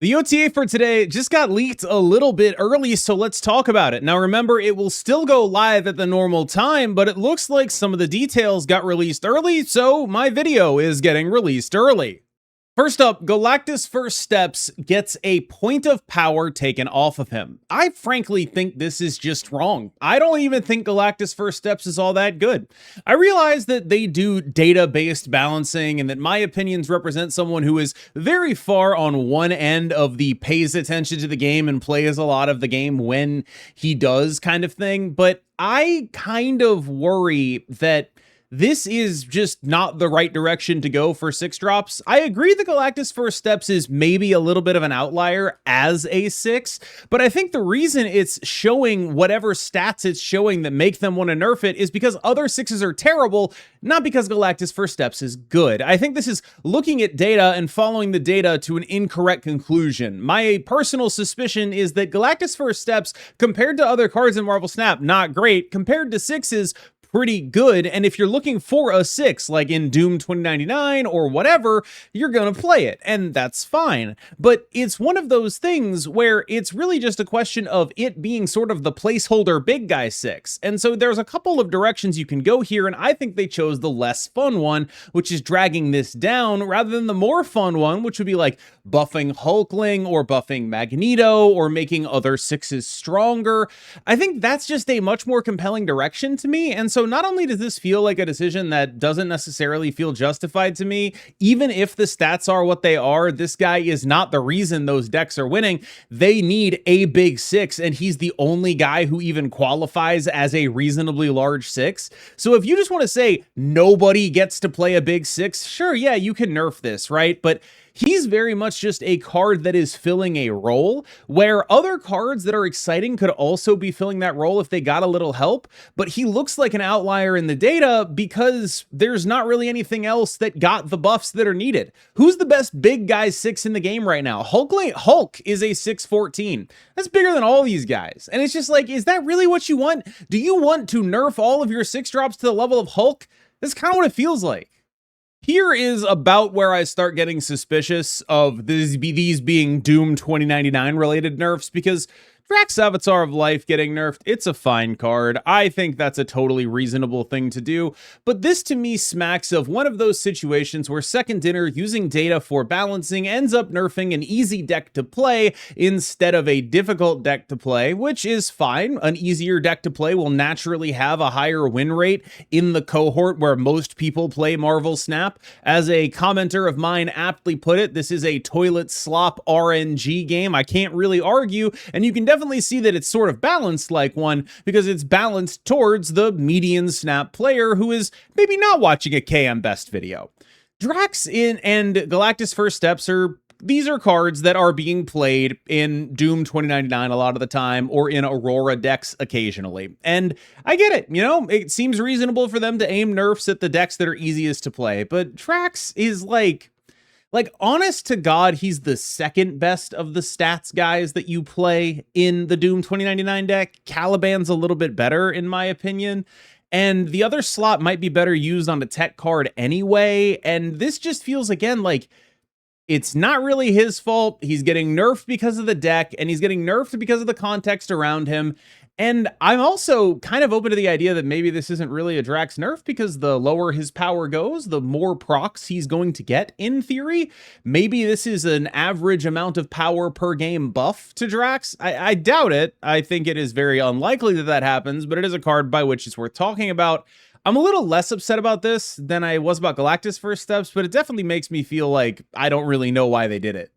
The OTA for today just got leaked a little bit early, so let's talk about it. Now remember, it will still go live at the normal time, but it looks like some of the details got released early, so my video is getting released early. First up, Galactus' first steps gets a point of power taken off of him. I frankly think this is just wrong. I don't even think Galactus' first steps is all that good. I realize that they do data-based balancing and that my opinions represent someone who is very far on one end of the pays attention to the game and plays a lot of the game when he does kind of thing, but I kind of worry that this is just not the right direction to go for 6-drops. I agree that Galactus' first steps is maybe a little bit of an outlier as a 6, but I think the reason it's showing whatever stats it's showing that make them want to nerf it is because other 6s are terrible, not because Galactus' first steps is good. I think this is looking at data and following the data to an incorrect conclusion. My personal suspicion is that Galactus' first steps, compared to other cards in Marvel Snap, not great. Compared to 6s, pretty good, and if you're looking for a 6 like in Doom 2099 or whatever, you're gonna play it, and that's fine. But it's one of those things where it's really just a question of it being sort of the placeholder big guy 6, and so there's a couple of directions you can go here, and I think they chose the less fun one, which is dragging this down, rather than the more fun one, which would be like buffing Hulkling or buffing Magneto or making other 6s stronger. I think that's just a much more compelling direction to me, and so not only does this feel like a decision that doesn't necessarily feel justified to me, even if the stats are what they are, this guy is not the reason those decks are winning. They need a big 6, and he's the only guy who even qualifies as a reasonably large 6. So if you just want to say nobody gets to play a big 6, sure, yeah, you can nerf this, right? But he's very much just a card that is filling a role, where other cards that are exciting could also be filling that role if they got a little help, but he looks like an outlier in the data because there's not really anything else that got the buffs that are needed. Who's the best big guy 6 in the game right now? Hulk is a 614. That's bigger than all these guys. And it's just like, is that really what you want? Do you want to nerf all of your 6-drops to the level of Hulk? That's kind of what it feels like. Here is about where I start getting suspicious of these being Doom 2099 related nerfs, because Drax Avatar of Life getting nerfed, it's a fine card. I think that's a totally reasonable thing to do, but this to me smacks of one of those situations where Second Dinner using data for balancing ends up nerfing an easy deck to play instead of a difficult deck to play, which is fine. An easier deck to play will naturally have a higher win rate in the cohort where most people play Marvel Snap. As a commenter of mine aptly put it, this is a toilet slop RNG game. I can't really argue, and you can definitely see that it's sort of balanced like one because it's balanced towards the median Snap player who is maybe not watching a KMBest video. Drax and Galactus First Steps these are cards that are being played in Doom 2099 a lot of the time, or in Aurora decks occasionally. And I get it, you know, it seems reasonable for them to aim nerfs at the decks that are easiest to play, but Drax is like honest to God, he's the second best of the stats guys that you play in the Doom 2099 deck. Caliban's a little bit better in my opinion, and the other slot might be better used on a tech card anyway, and this just feels again like it's not really his fault. He's getting nerfed because of the deck, and he's getting nerfed because of the context around him. And I'm also kind of open to the idea that maybe this isn't really a Drax nerf, because the lower his power goes, the more procs he's going to get in theory. Maybe this is an average amount of power per game buff to Drax. I doubt it. I think it is very unlikely that that happens, but it is a card by which it's worth talking about. I'm a little less upset about this than I was about Galactus First Steps, but it definitely makes me feel like I don't really know why they did it.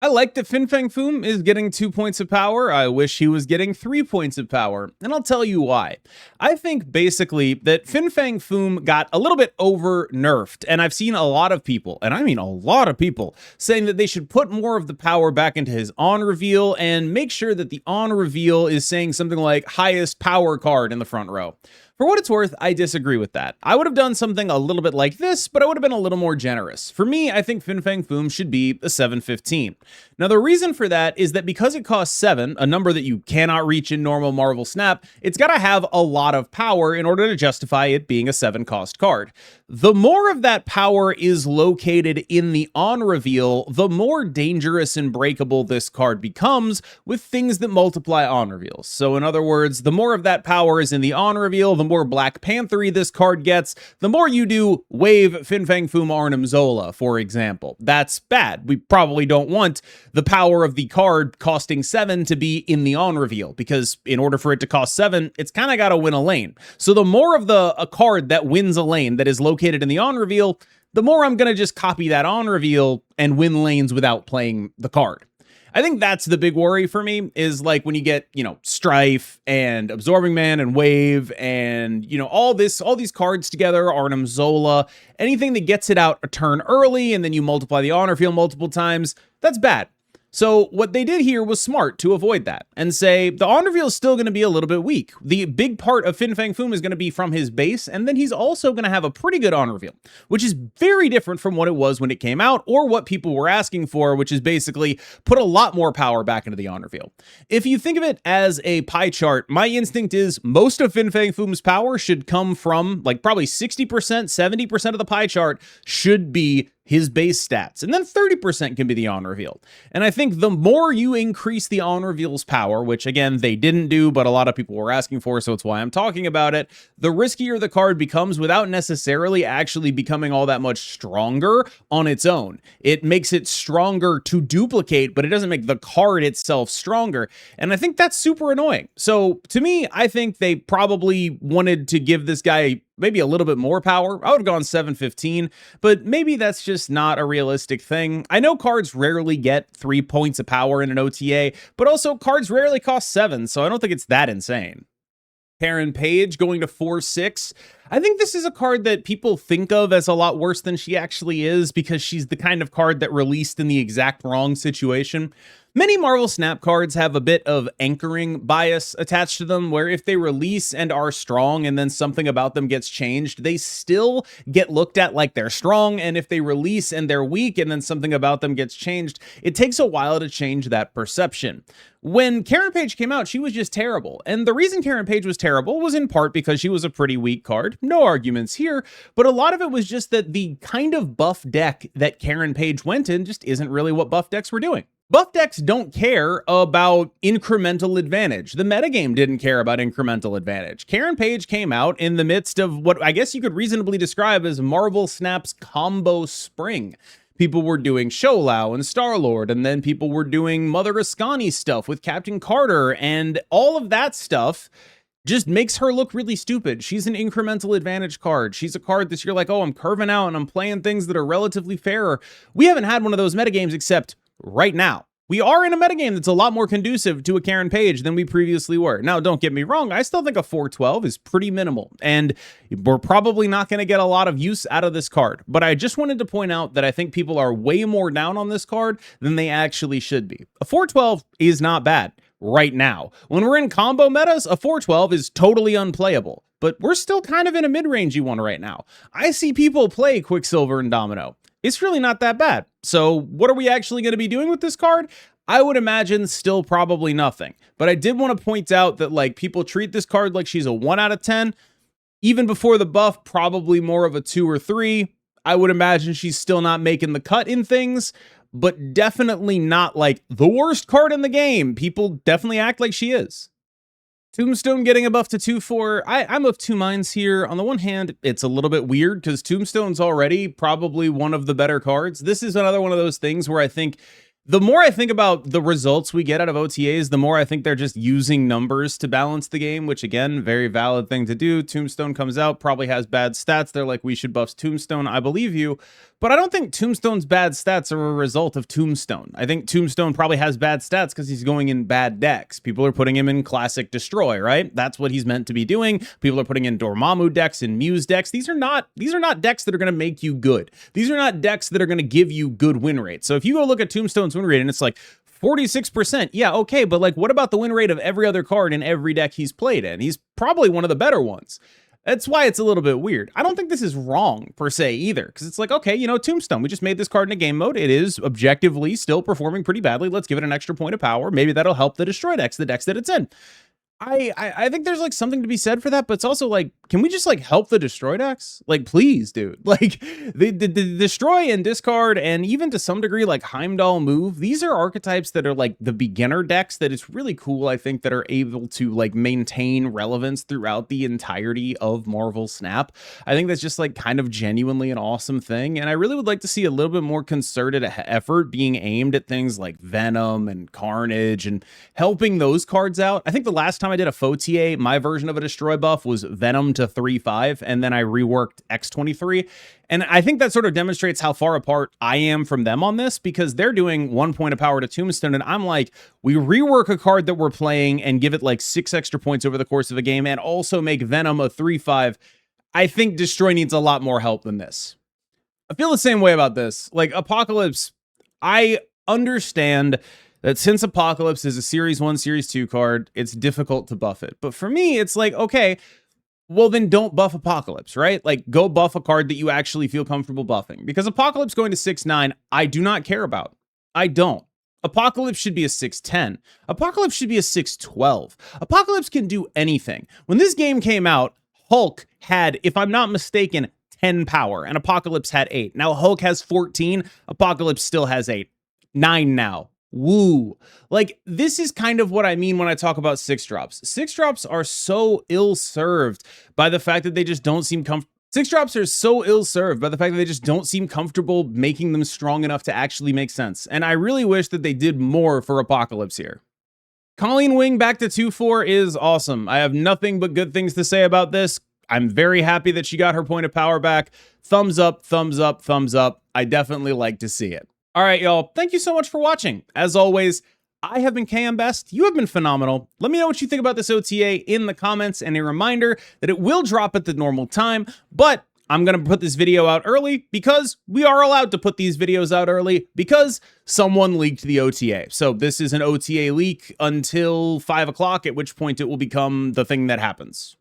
I like that Fang Foom is getting 2 points of power. I wish he was getting 3 points of power, and I'll tell you why. I think basically that Fang Foom got a little bit over nerfed, and I've seen a lot of people, and I mean a lot of people, saying that they should put more of the power back into his on reveal and make sure that the on reveal is saying something like highest power card in the front row. For what it's worth, I disagree with that. I would have done something a little bit like this, but I would have been a little more generous. For me, I think Fang Foom should be a 715. Now, the reason for that is that because it costs 7, a number that you cannot reach in normal Marvel Snap, it's got to have a lot of power in order to justify it being a 7-cost card. The more of that power is located in the on reveal, the more dangerous and breakable this card becomes with things that multiply on reveals. So in other words, the more of that power is in the on reveal, the more Black Panther-y this card gets, the more you do wave Fang Foom Arnim Zola, for example. That's bad. We probably don't want the power of the card costing 7 to be in the on reveal, because in order for it to cost 7, it's kind of got to win a lane. So the more of a card that wins a lane that is located in the on reveal, the more I'm going to just copy that on reveal and win lanes without playing the card. I think that's the big worry for me, is like when you get, Strife and Absorbing Man and Wave and, all these cards together, Arnim Zola, anything that gets it out a turn early and then you multiply the honor field multiple times, that's bad. So what they did here was smart to avoid that and say the on reveal is still going to be a little bit weak. The big part of Fang Foom is going to be from his base, and then he's also going to have a pretty good on reveal, which is very different from what it was when it came out or what people were asking for, which is basically put a lot more power back into the on reveal. If you think of it as a pie chart, my instinct is most of Fang Foom's power should come from like probably 60%, 70% of the pie chart should be his base stats, and then 30% can be the on reveal. And I think the more you increase the on reveal's power, which again, they didn't do, but a lot of people were asking for, so it's why I'm talking about it, the riskier the card becomes without necessarily actually becoming all that much stronger on its own. It makes it stronger to duplicate, but it doesn't make the card itself stronger. And I think that's super annoying. So to me, I think they probably wanted to give this guy maybe a little bit more power. I would have gone 715, but maybe that's just not a realistic thing. I know cards rarely get 3 points of power in an OTA, but also cards rarely cost 7, so I don't think it's that insane. Karen Page going to 4-6. I think this is a card that people think of as a lot worse than she actually is, because she's the kind of card that released in the exact wrong situation. Many Marvel Snap cards have a bit of anchoring bias attached to them, where if they release and are strong and then something about them gets changed, they still get looked at like they're strong, and if they release and they're weak and then something about them gets changed, it takes a while to change that perception. When Karen Page came out, she was just terrible, and the reason Karen Page was terrible was in part because she was a pretty weak card, no arguments here, but a lot of it was just that the kind of buff deck that Karen Page went in just isn't really what buff decks were doing. Buff decks don't care about incremental advantage. The metagame didn't care about incremental advantage. Karen Page came out in the midst of what I guess you could reasonably describe as Marvel Snap's combo spring. People were doing Sholau and Star-Lord, and then people were doing Mother Ascani stuff with Captain Carter, and all of that stuff just makes her look really stupid. She's an incremental advantage card. She's a card that you're like, oh, I'm curving out and I'm playing things that are relatively fairer. We haven't had one of those metagames except right now. We are in a metagame that's a lot more conducive to a Karen Page than we previously were. Now, don't get me wrong, I still think a 412 is pretty minimal, and we're probably not going to get a lot of use out of this card. But I just wanted to point out that I think people are way more down on this card than they actually should be. A 412 is not bad right now. When we're in combo metas, a 412 is totally unplayable, but we're still kind of in a mid-rangey one right now. I see people play Quicksilver and Domino. It's really not that bad. So what are we actually going to be doing with this card? I would imagine still probably nothing. But I did want to point out that like people treat this card like she's a 1 out of 10. Even before the buff, probably more of a 2 or 3. I would imagine she's still not making the cut in things, but definitely not like the worst card in the game. People definitely act like she is. Tombstone getting a buff to 2-4. I'm of two minds here. On the one hand, it's a little bit weird because Tombstone's already probably one of the better cards. This is another one of those things where I think the more I think about the results we get out of OTAs, the more I think they're just using numbers to balance the game, which again, very valid thing to do. Tombstone comes out, probably has bad stats. They're like, we should buff Tombstone. I believe you. But I don't think Tombstone's bad stats are a result of Tombstone. I think Tombstone probably has bad stats because he's going in bad decks. People are putting him in Classic Destroy, right? That's what he's meant to be doing. People are putting in Dormammu decks and Muse decks. These are not decks that are going to make you good. These are not decks that are going to give you good win rates. So if you go look at Tombstone's win rate and it's like 46%, yeah, okay, but like what about the win rate of every other card in every deck he's played in? He's probably one of the better ones. That's why it's a little bit weird. I don't think this is wrong per se either, because it's like, okay, Tombstone, we just made this card in a game mode. It is objectively still performing pretty badly. Let's give it an extra point of power. Maybe that'll help the destroy decks, the decks that it's in. I think there's like something to be said for that, but it's also like, can we just like help the destroy decks? Like, please, dude. Like the destroy and discard, and even to some degree like Heimdall move, these are archetypes that are like the beginner decks that it's really cool, I think, that are able to like maintain relevance throughout the entirety of Marvel Snap. I think that's just like kind of genuinely an awesome thing, and I really would like to see a little bit more concerted effort being aimed at things like Venom and Carnage and helping those cards out. I think the last time I did a OTA, my version of a destroy buff was Venom to 3/5, and then I reworked X23. And I think that sort of demonstrates how far apart I am from them on this, because they're doing 1 point of power to Tombstone, and I'm like, we rework a card that we're playing and give it like 6 extra points over the course of a game and also make Venom a 3/5. I think Destroy needs a lot more help than this. I feel the same way about this. Like Apocalypse, I understand that since Apocalypse is a Series 1, Series 2 card, it's difficult to buff it. But for me, it's like, okay, well then don't buff Apocalypse, right? Like go buff a card that you actually feel comfortable buffing. Because Apocalypse going to 6/9, I do not care about. I don't. Apocalypse should be a 6/10. Apocalypse should be a 6/12. Apocalypse can do anything. When this game came out, Hulk had, if I'm not mistaken, 10 power, and Apocalypse had 8. Now Hulk has 14, Apocalypse still has 8. 9 now. Woo. Like, this is kind of what I mean when I talk about 6-drops. 6-drops are so ill-served by the fact that they just don't seem comfortable. 6-drops are so ill-served by the fact that they just don't seem comfortable making them strong enough to actually make sense. And I really wish that they did more for Apocalypse here. Colleen Wing back to 2/4 is awesome. I have nothing but good things to say about this. I'm very happy that she got her point of power back. Thumbs up, thumbs up, thumbs up. I definitely like to see it. All right, y'all. Thank you so much for watching. As always, I have been KMBest. You have been phenomenal. Let me know what you think about this OTA in the comments, and a reminder that it will drop at the normal time, but I'm going to put this video out early because we are allowed to put these videos out early because someone leaked the OTA. So this is an OTA leak until 5 o'clock, at which point it will become the thing that happens.